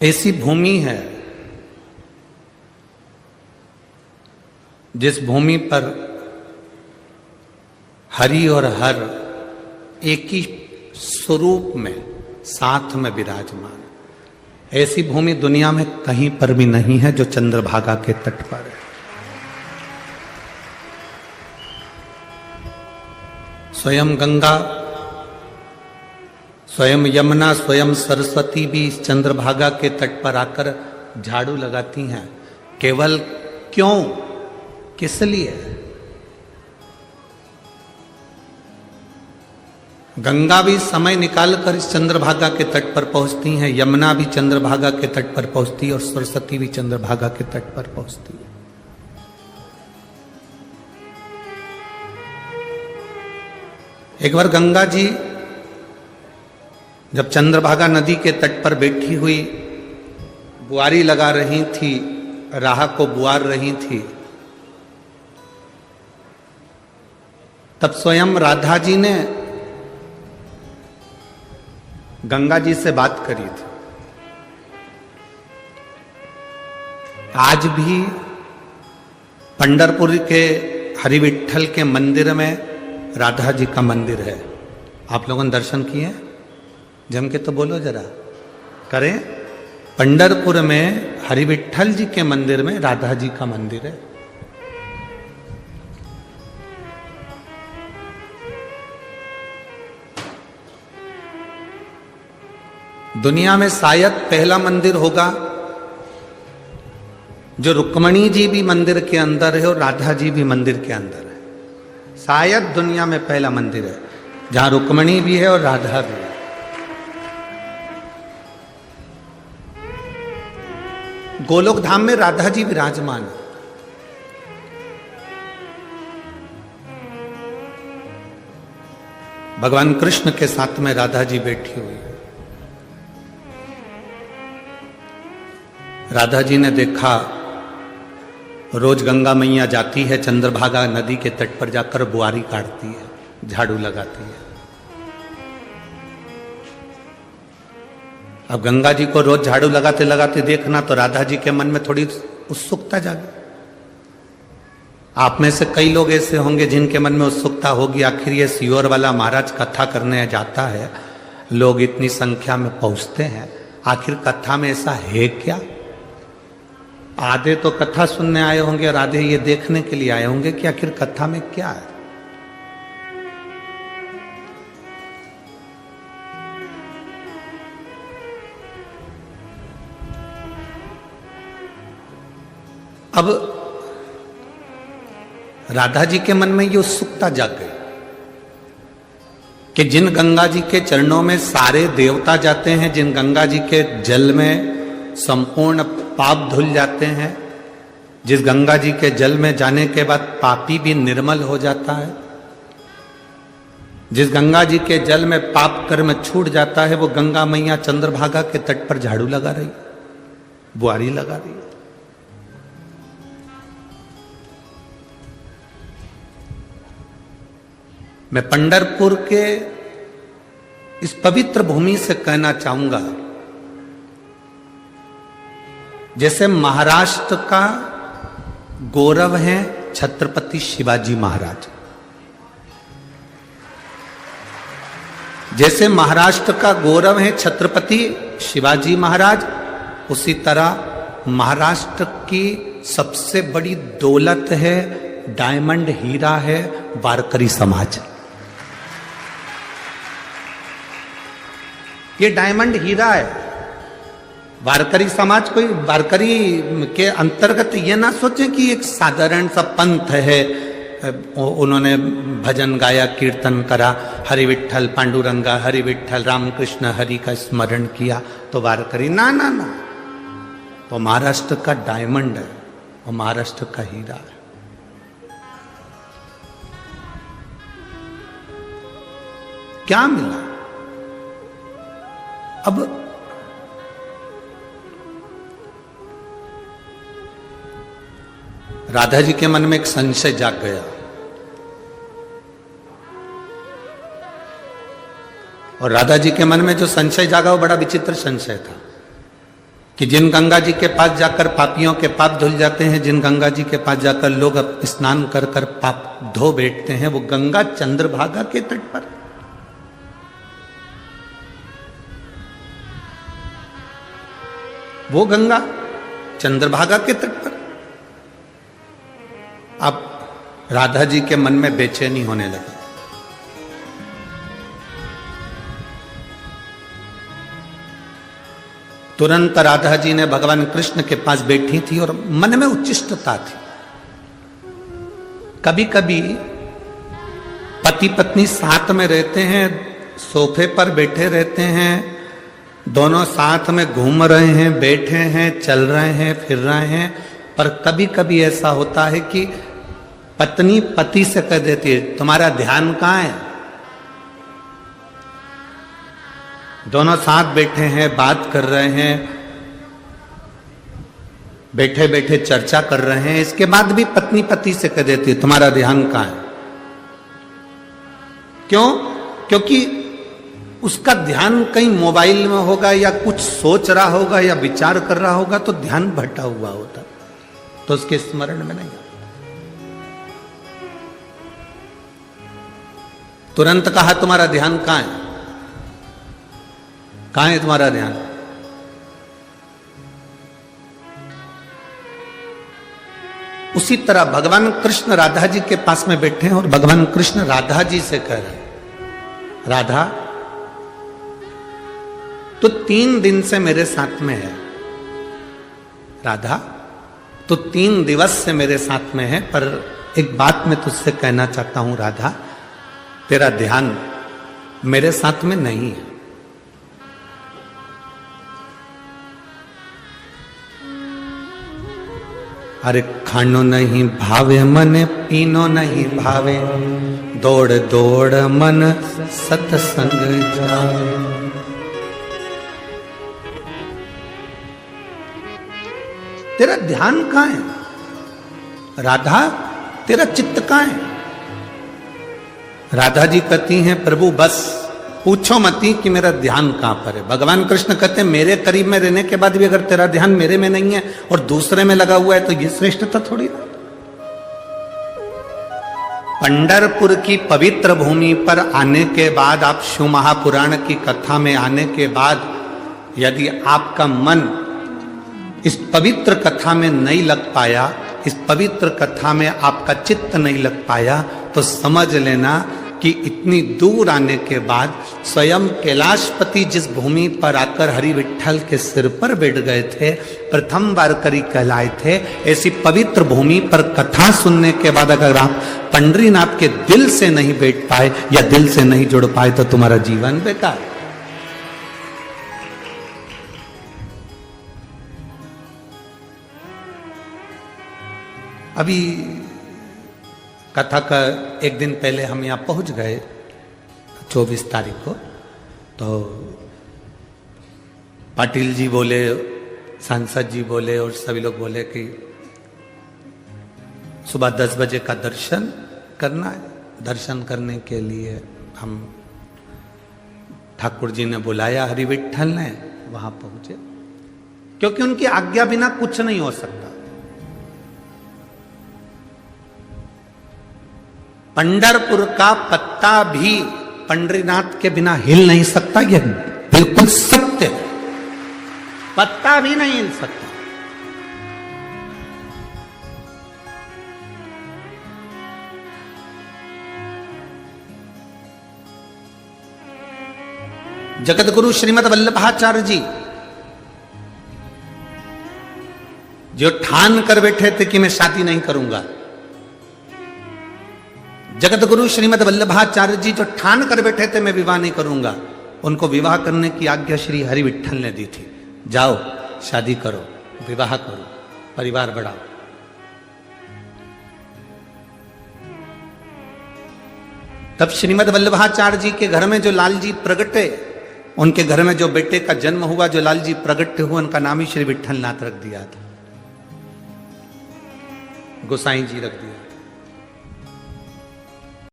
ऐसी भूमि है जिस भूमि पर हरि और हर एक ही स्वरूप में साथ में विराजमान। ऐसी भूमि दुनिया में कहीं पर भी नहीं है जो चंद्रभागा के तट पर है। स्वयं गंगा, स्वयं यमुना, स्वयं सरस्वती भी इस चंद्रभागा के तट पर आकर झाड़ू लगाती हैं। केवल क्यों, किस लिए? गंगा भी समय निकालकर इस चंद्रभागा के तट पर पहुंचती हैं, यमुना भी चंद्रभागा के तट पर पहुंचती है और सरस्वती भी चंद्रभागा के तट पर पहुंचती है। एक बार गंगा जी जब चंद्रभागा नदी के तट पर बैठी हुई बुआरी लगा रही थी, राह को बुआर रही थी, तब स्वयं राधा जी ने गंगा जी से बात करी थी। आज भी पंढरपुर के हरि विठ्ठल के मंदिर में राधा जी का मंदिर है। आप लोगों ने दर्शन किए? जम के तो बोलो जरा, करें। पंढरपुर में हरि विठ्ठल जी के मंदिर में राधा जी का मंदिर है। दुनिया में शायद पहला मंदिर होगा जो रुक्मणी जी भी मंदिर के अंदर है और राधा जी भी मंदिर के अंदर है। शायद दुनिया में पहला मंदिर है जहां रुक्मणी भी है और राधा भी है। गोलोक धाम में राधा जी विराजमान है। भगवान कृष्ण के साथ में राधा जी बैठी हुई है। राधा जी ने देखा रोज गंगा मैया जाती है चंद्रभागा नदी के तट पर जाकर बुआरी काटती है, झाड़ू लगाती है। अब गंगा जी को रोज झाड़ू लगाते लगाते देखना तो राधा जी के मन में थोड़ी उत्सुकता जागी। आप में से कई लोग ऐसे होंगे जिनके मन में उत्सुकता होगी, आखिर ये सियोर वाला महाराज कथा करने जाता है, लोग इतनी संख्या में पहुंचते हैं, आखिर कथा में ऐसा है क्या? आधे तो कथा सुनने आए होंगे और आधे ये देखने के लिए आए होंगे कि आखिर कथा में क्या है। अब राधा जी के मन में ये उत्सुकता जाग गई कि जिन गंगा जी के चरणों में सारे देवता जाते हैं, जिन गंगा जी के जल में संपूर्ण पाप धुल जाते हैं, जिस गंगा जी के जल में जाने के बाद पापी भी निर्मल हो जाता है, जिस गंगा जी के जल में पाप कर्म छूट जाता है, वो गंगा मैया चंद्रभागा के तट पर झाड़ू लगा रही, बुआरी लगा रही। मैं पंढरपुर के इस पवित्र भूमि से कहना चाहूंगा, जैसे महाराष्ट्र का गौरव है छत्रपति शिवाजी महाराज, जैसे महाराष्ट्र का गौरव है छत्रपति शिवाजी महाराज, उसी तरह महाराष्ट्र की सबसे बड़ी दौलत है, डायमंड हीरा है वारकरी समाज। ये डायमंड हीरा है। वारकरी समाज कोई, वारकरी के अंतर्गत ये ना सोचें कि एक साधारण सा पंथ है, उन्होंने भजन गाया, कीर्तन करा, हरि विठ्ठल पांडुरंगा, हरि विठ्ठल रामकृष्ण हरि का स्मरण किया तो वारकरी। ना ना ना, वो महाराष्ट्र का डायमंड है, वो महाराष्ट्र का हीरा है। क्या मिला? अब राधा जी के मन में एक संशय जाग गया और राधा जी के मन में जो संशय जागा वो बड़ा विचित्र संशय था कि जिन गंगा जी के पास जाकर पापियों के पाप धुल जाते हैं, जिन गंगा जी के पास जाकर लोग स्नान कर कर पाप धो बैठते हैं, वो गंगा चंद्रभागा के तट पर। वो गंगा चंद्रभागा के तट पर। अब राधा जी के मन में बेचैनी होने लगी। तुरंत राधा जी ने भगवान कृष्ण के पास बैठी थी और मन में उच्चिष्टता थी। कभी कभी पति पत्नी साथ में रहते हैं, सोफे पर बैठे रहते हैं, दोनों साथ में घूम रहे हैं, बैठे हैं, चल रहे हैं, फिर रहे हैं, पर कभी कभी ऐसा होता है कि पत्नी पति से कह देती है, तुम्हारा ध्यान कहां है? दोनों साथ बैठे हैं, बात कर रहे हैं, बैठे बैठे चर्चा कर रहे हैं, इसके बाद भी पत्नी पति से कह देती है, तुम्हारा ध्यान कहां है? क्यों? क्योंकि उसका ध्यान कहीं मोबाइल में होगा या कुछ सोच रहा होगा या विचार कर रहा होगा, तो ध्यान भटका हुआ होता, तो उसके स्मरण में नहीं आता। तुरंत कहा, तुम्हारा ध्यान कहां है? कहां है तुम्हारा ध्यान? उसी तरह भगवान कृष्ण राधा जी के पास में बैठे हैं और भगवान कृष्ण राधा जी से कह रहे हैं, राधा तो 3 दिन से मेरे साथ में है, राधा तो 3 दिवस से मेरे साथ में है, पर एक बात मैं तुझसे कहना चाहता हूं राधा, तेरा ध्यान मेरे साथ में नहीं है। अरे खानो नहीं भावे मन, पीनो नहीं भावे, दौड़ दौड़ मन सत्संग जावे। तेरा ध्यान कहां है राधा? तेरा चित्त कहां है? राधा जी कहती हैं, प्रभु बस पूछो मती कि मेरा ध्यान कहां पर है। भगवान कृष्ण कहते हैं, मेरे करीब में रहने के बाद भी अगर तेरा ध्यान मेरे में नहीं है और दूसरे में लगा हुआ है, तो ये श्रेष्ठता थोड़ी ना। पंढरपुर की पवित्र भूमि पर आने के बाद, आप शिव महापुराण की कथा में आने के बाद, यदि आपका मन इस पवित्र कथा में नहीं लग पाया, इस पवित्र कथा में आपका चित्त नहीं लग पाया, तो समझ लेना कि इतनी दूर आने के बाद स्वयं कैलाशपति जिस भूमि पर आकर हरि विठ्ठल के सिर पर बैठ गए थे, प्रथम वारकरी कहलाए थे, ऐसी पवित्र भूमि पर कथा सुनने के बाद अगर आप पंढरीनाथ के दिल से नहीं बैठ पाए या दिल से नहीं जुड़ पाए, तो तुम्हारा जीवन बेकार। अभी कथा का एक दिन पहले हम यहाँ पहुँच गए 24 तारीख को, तो पाटिल जी बोले, सांसद जी बोले और सभी लोग बोले कि सुबह 10 बजे का दर्शन करना है। दर्शन करने के लिए हम ठाकुर जी ने बुलाया, हरि विठ्ठल ने, वहां पहुंचे, क्योंकि उनकी आज्ञा बिना कुछ नहीं हो सकता। पंढरपुर का पत्ता भी पंढरीनाथ के बिना हिल नहीं सकता, यह बिल्कुल सत्य है। पत्ता भी नहीं हिल सकता। जगत गुरु श्रीमद वल्लभाचार्य जी जो ठान कर बैठे थे कि मैं शादी नहीं करूंगा, जगत गुरु श्रीमद वल्लभाचार्य जी जो ठान कर बैठे थे मैं विवाह नहीं करूंगा, उनको विवाह करने की आज्ञा श्री हरि विठ्ठल ने दी थी। जाओ शादी करो, विवाह करो, परिवार बढ़ाओ। तब श्रीमद वल्लभाचार्य जी के घर में जो लाल जी प्रगटे, उनके घर में जो बेटे का जन्म हुआ, जो लाल जी प्रगट हुए, उनका नाम ही श्री विठ्ठल नाथ रख दिया था, गोसाई जी रख दिया।